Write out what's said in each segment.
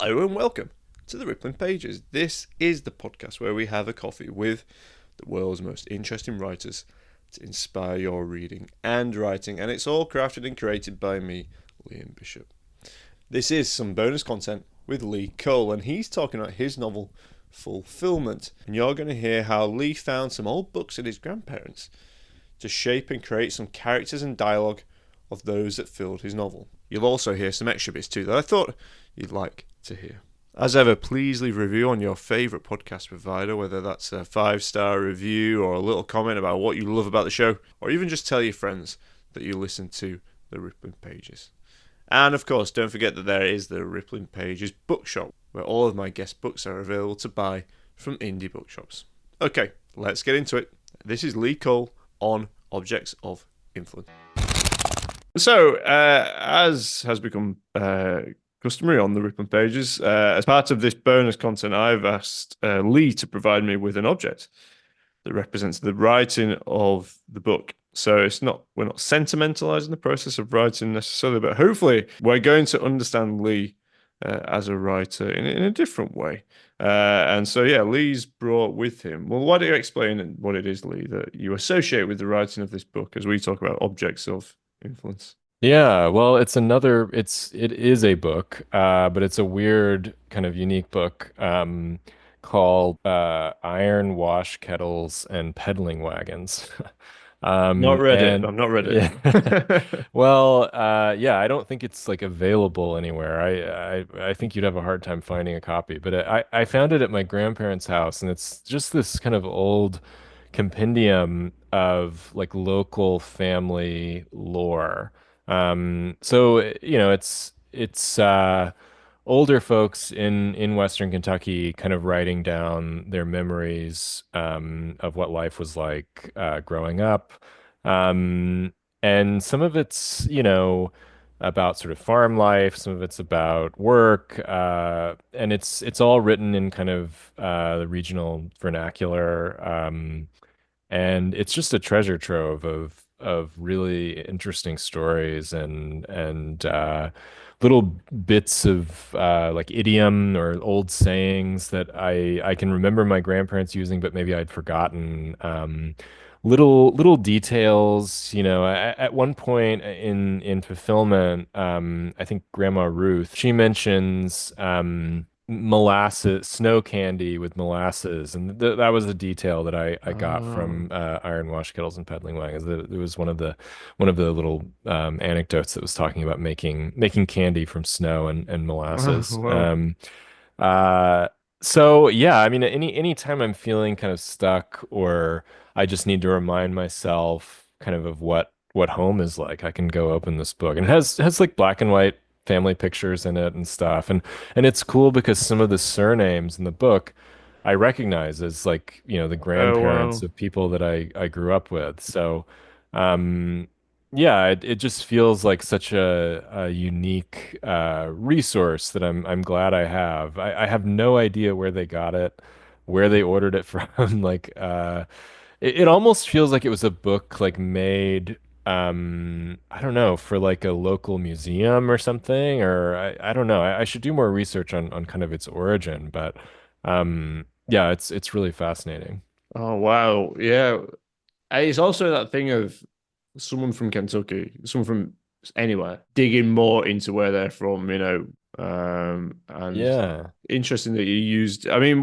Hello and welcome to the Rippling Pages. This is the podcast where we have a coffee with the world's most interesting writers to inspire your reading and writing, and it's all crafted and created by me, Liam Bishop. This is some bonus content with Lee Cole, and he's talking about his novel Fulfillment, and you're going to hear how Lee found some old books at his grandparents to shape and create some characters and dialogue of those that filled his novel. You'll also hear some extra bits too that I thought you'd like to hear. As ever, please leave a review on your favourite podcast provider, whether that's a 5-star review or a little comment about what you love about the show, or even just tell your friends that you listen to the Rippling Pages. And of course, don't forget that there is the Rippling Pages bookshop, where all of my guest books are available to buy from indie bookshops. Okay, let's get into it. This is Lee Cole on Objects of Influence. So, as has become customary on the Rippling Pages, as part of this bonus content, I've asked Lee to provide me with an object that represents the writing of the book. So we're not sentimentalizing the process of writing necessarily, but hopefully we're going to understand Lee as a writer in a different way. And so, yeah, Lee's brought with him. Well, why don't you explain what it is, Lee, that you associate with the writing of this book as we talk about objects of influence? Yeah, well, it is a book, but it's a weird kind of unique book called Iron Wash Kettles and Peddling Wagons. Not read it. And I've not read yeah, it. well, yeah, I don't think it's like available anywhere. I think you'd have a hard time finding a copy, but I found it at my grandparents' house, and it's just this kind of old compendium of like local family lore. It's older folks in Western Kentucky kind of writing down their memories of what life was like growing up. Um, and some of it's, about sort of farm life, some of it's about work, and it's all written in kind of the regional vernacular. And it's just a treasure trove of really interesting stories and little bits of like idiom or old sayings that I can remember my grandparents using, but maybe I'd forgotten. Little details, at one point in fulfillment, I think Grandma Ruth, she mentions molasses, snow candy with molasses, and that was a detail that I got Oh, from Iron Wash Kettles and Peddling Wagons. It was one of the little anecdotes that was talking about making candy from snow and oh, molasses. wow. Uh, so yeah, I mean, any time I'm feeling kind of stuck or I just need to remind myself kind of what home is like, I can go open this book, and it has like black and white family pictures in it and stuff. And it's cool because some of the surnames in the book I recognize as like, the Oh, grandparents wow. of people that I grew up with. So, um, yeah, it just feels like such a unique resource that I'm glad I have. I have no idea where they got it, where they ordered it from. Like, it almost feels like it was a book like made I don't know, for like a local museum or something, or I don't know. I should do more research on kind of its origin, but yeah, it's really fascinating. Oh, wow. Yeah. It's also that thing of someone from Kentucky, someone from anywhere, digging more into where they're from, and Yeah. interesting that you used. I mean,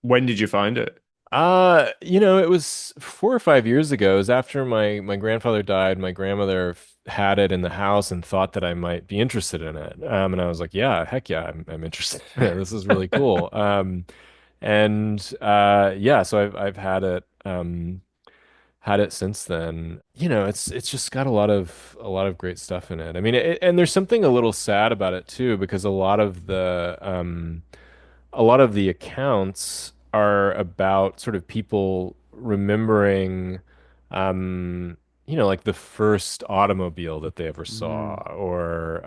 when did you find it? It was 4 or 5 years ago. It was after my grandfather died. My grandmother had it in the house and thought that I might be interested in it. And I was like, yeah, heck yeah, I'm interested in it. This is really cool. And yeah, so I've had it since then. It's just got a lot of great stuff in it. I mean, and there's something a little sad about it too, because a lot of the accounts are about sort of people remembering, um, like the first automobile that they ever saw, Mm. or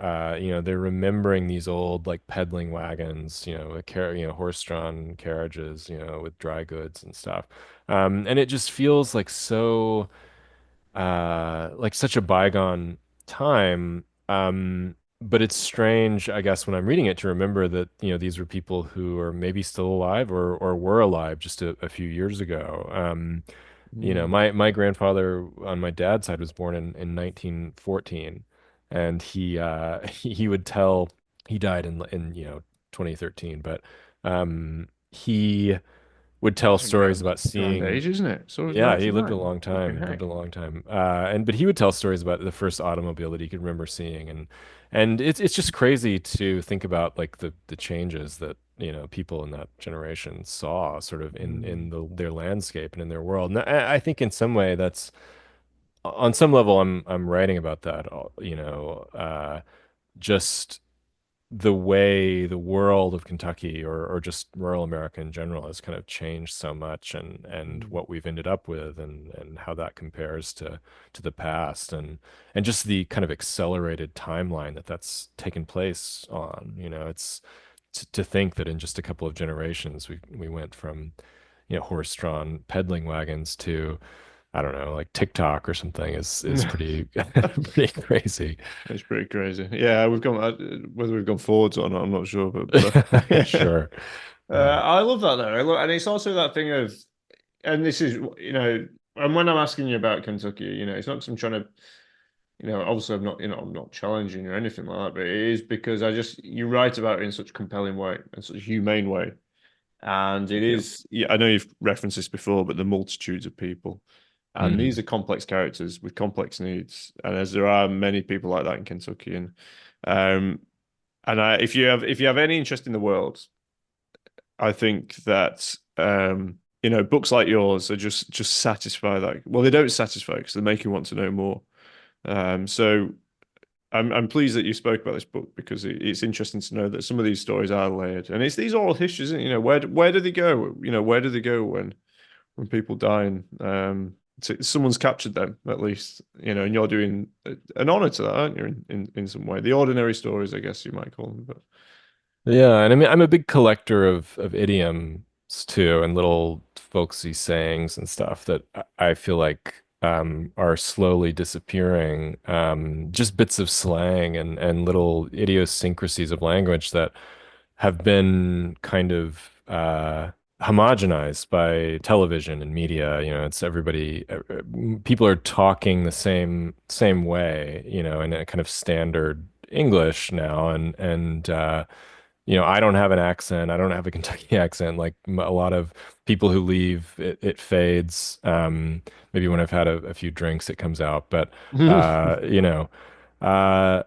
they're remembering these old like peddling wagons, horse-drawn carriages, with dry goods and stuff. And it just feels like like such a bygone time. but it's strange, I guess, when I'm reading it to remember that, these were people who are maybe still alive or were alive just a few years ago. Mm. My grandfather on my dad's side was born in 1914, and he would tell he died in 2013, but he would tell That's a stories about grand seeing. age, isn't it? So it's Yeah, he lived a 99. long Flipping time, lived heck. a long time. But he would tell stories about the first automobile that he could remember seeing, and it's just crazy to think about like the changes that, people in that generation saw sort of in Mm. their landscape and in their world. And I think in some way that's on some level I'm writing about that, just the way the world of Kentucky or just rural America in general has kind of changed so much, and Mm. what we've ended up with, and how that compares to the past, and just the kind of accelerated timeline that's taken place on. It's to think that in just a couple of generations we went from, horse-drawn peddling wagons to, I don't know, like TikTok or something is pretty pretty crazy. It's pretty crazy. Yeah, we've gone whether we've gone forwards or not, I'm not sure, but yeah. Sure. Yeah. I love that though. And it's also that thing of, and this is, and when I'm asking you about Kentucky, it's not because I'm trying to, obviously I'm not challenging you or anything like that, but it is because you write about it in such a compelling way and such a humane way. And it Thank you. is, yeah, I know you've referenced this before, but the multitudes of people. And these Mhm. are complex characters with complex needs. And as there are many people like that in Kentucky. Um, if you have any interest in the world, I think that books like yours are just satisfy that. Well, they don't satisfy because they make you want to know more. So I'm pleased that you spoke about this book because it's interesting to know that some of these stories are layered, and it's these oral histories, isn't it? Where do they go? Where do they go when people die? And someone's captured them at least, and you're doing an honor to that, aren't you? In some way, the ordinary stories, I guess you might call them, but. Yeah, and I mean, I'm a big collector of idioms too, and little folksy sayings and stuff that I feel like are slowly disappearing. Just bits of slang and little idiosyncrasies of language that have been kind of homogenized by television and media. It's everybody, people are talking the same way, in a kind of standard English now, and I don't have an accent. I don't have a Kentucky accent. Like a lot of people who leave, it fades. Maybe when I've had a few drinks, it comes out. But uh, you know, uh,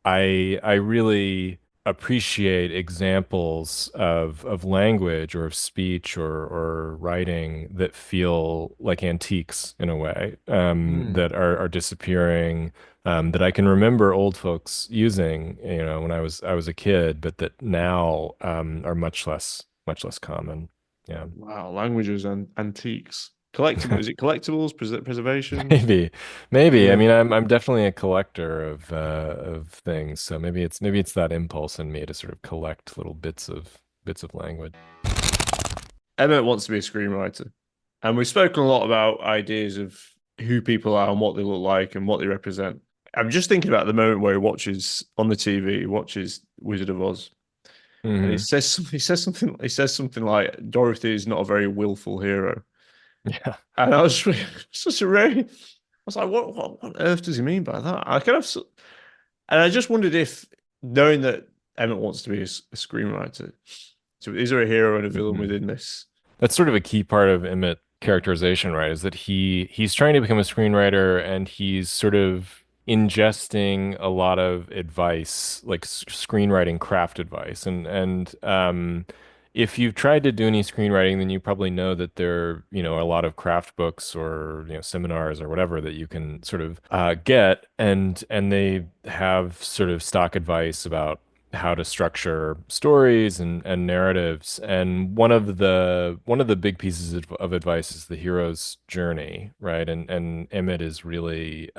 I really appreciate examples of language or of speech or writing that feel like antiques in a way, Hmm. that are disappearing, that I can remember old folks using, when I was a kid, but that now are much less common. Yeah. Wow, languages and antiques. Collectible. Is it collectibles? Preservation? Maybe, maybe. I Yeah. mean, I'm definitely a collector of things, so maybe it's that impulse in me to sort of collect little bits of language. Emmett wants to be a screenwriter. And we've spoken a lot about ideas of who people are and what they look like and what they represent. I'm just thinking about the moment where he watches on the TV, he watches Wizard of Oz. And Hmm. he says something like Dorothy is not a very willful hero. Yeah. And I was really, such a really, I was like, what on earth does he mean by that? And I just wondered if, knowing that Emmett wants to be a screenwriter, so is there a hero and a villain Hmm. within this? That's sort of a key part of Emmett characterization, right? Is that he's trying to become a screenwriter, and he's sort of ingesting a lot of advice, like screenwriting craft advice. And if you've tried to do any screenwriting, then you probably know that there, are a lot of craft books or, seminars or whatever that you can sort of get, and they have sort of stock advice about how to structure stories and narratives. And one of the big pieces of advice is the hero's journey, right? And Emmett is really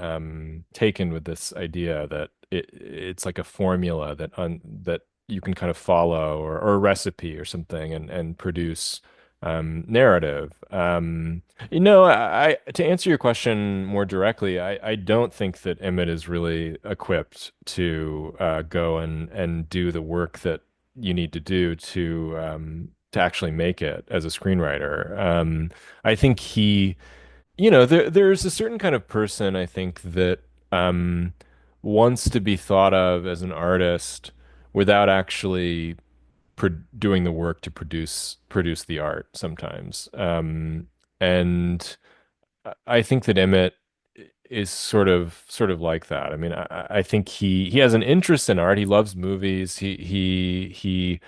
taken with this idea that it's like a formula that you can kind of follow, or a recipe or something, and produce narrative. To answer your question more directly, I don't think that Emmett is really equipped to go and do the work that you need to do to actually make it as a screenwriter. I think there's a certain kind of person I think that um, wants to be thought of as an artist without actually doing the work to produce the art sometimes. And I think that Emmett is sort of like that. I mean, I think he has an interest in art. He loves movies. He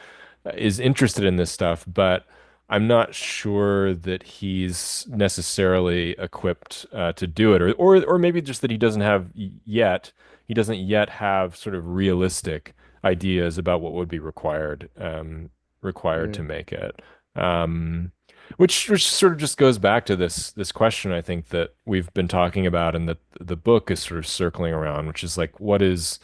is interested in this stuff, but I'm not sure that he's necessarily equipped to do it, or maybe just that he doesn't have yet. He doesn't yet have sort of realistic ideas about what would be required Yeah. to make it. Um, which sort of just goes back to this question I think that we've been talking about and that the book is sort of circling around, which is like what's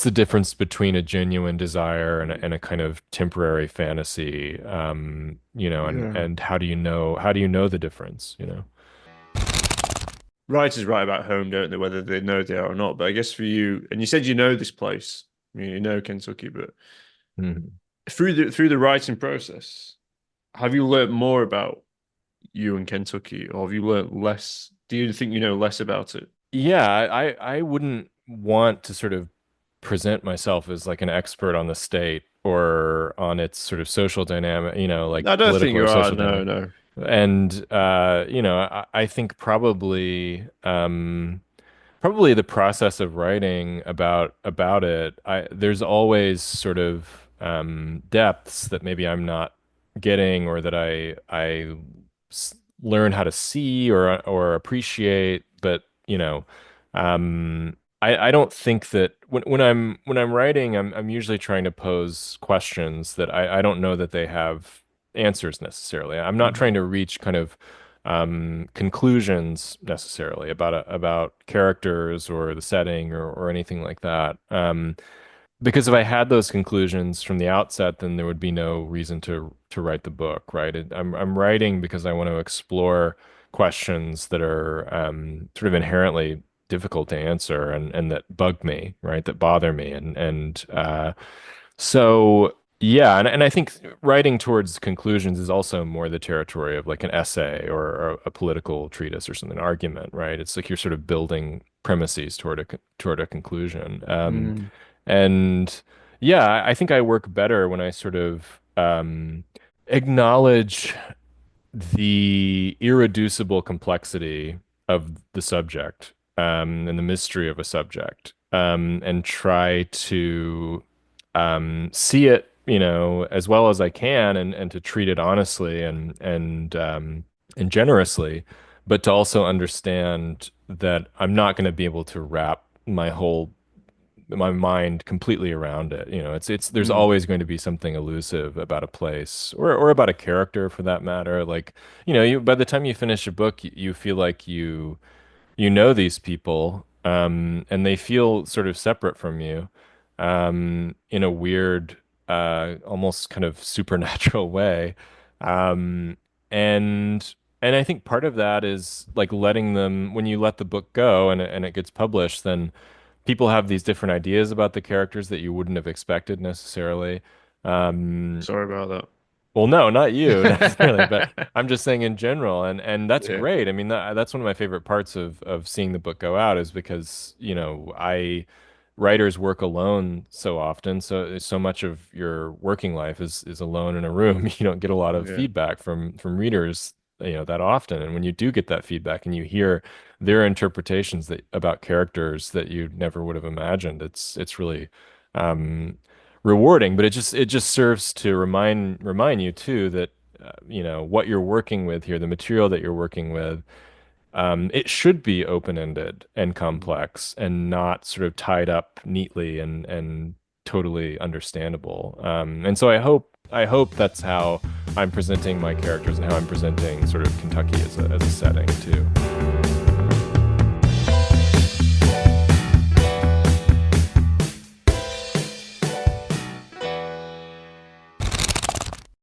the difference between a genuine desire and a kind of temporary fantasy, Yeah. and how do you know the difference, you know? Writers write about home, don't they? Whether they know they are or not. But I guess for you, and you said you know this place, you know Kentucky, but Mhm. through the writing process, have you learnt more about you and Kentucky, or have you learnt less? Do you think you know less about it? Yeah, I wouldn't want to sort of present myself as like an expert on the state or on its sort of social dynamic, like I don't think political or you are. social No, dynamic. no. And I think probably the process of writing about it, there's always sort of depths that maybe I'm not getting or that learn how to see or appreciate. But I don't think that when I'm writing, I'm usually trying to pose questions that I don't know that they have answers necessarily. I'm not Mhm. trying to reach kind of conclusions necessarily about characters or the setting or anything like that. Because if I had those conclusions from the outset, then there would be no reason to write the book, right? I'm writing because I want to explore questions that are sort of inherently difficult to answer and that bug me, right? That bother me, so yeah, and I think writing towards conclusions is also more the territory of like an essay or a political treatise or something, an argument, right? It's like you're sort of building premises toward a conclusion. Mm. And yeah, I think I work better when I sort of acknowledge the irreducible complexity of the subject, and the mystery of a subject, and try to see it, as well as I can, and to treat it honestly and generously, but to also understand that I'm not going to be able to wrap my mind completely around it. There's Mm. always going to be something elusive about a place or about a character for that matter. Like, by the time you finish a book, you feel like you know these people, and they feel sort of separate from you, in a weird, almost kind of supernatural way. Um, and and I think part of that is like letting them, when you let the book go and it gets published, then people have these different ideas about the characters that you wouldn't have expected necessarily. Um, Sorry about well, no, not you necessarily, but that. I'm just saying in general, and that's Yeah. great. I mean, that's one of my favorite parts of seeing the book go out is because, I writers work alone so often, so much of your working life is alone in a room. You don't get a lot of Yeah. feedback from readers, that often. And when you do get that feedback and you hear their interpretations about characters that you never would have imagined, it's really um rewarding, but it just serves to remind you too that what you're working with here, the material that you're working with, it should be open-ended and Mm. complex and not sort of tied up neatly and totally understandable. And so I hope that's how I'm presenting my characters and how I'm presenting sort of Kentucky as a setting too.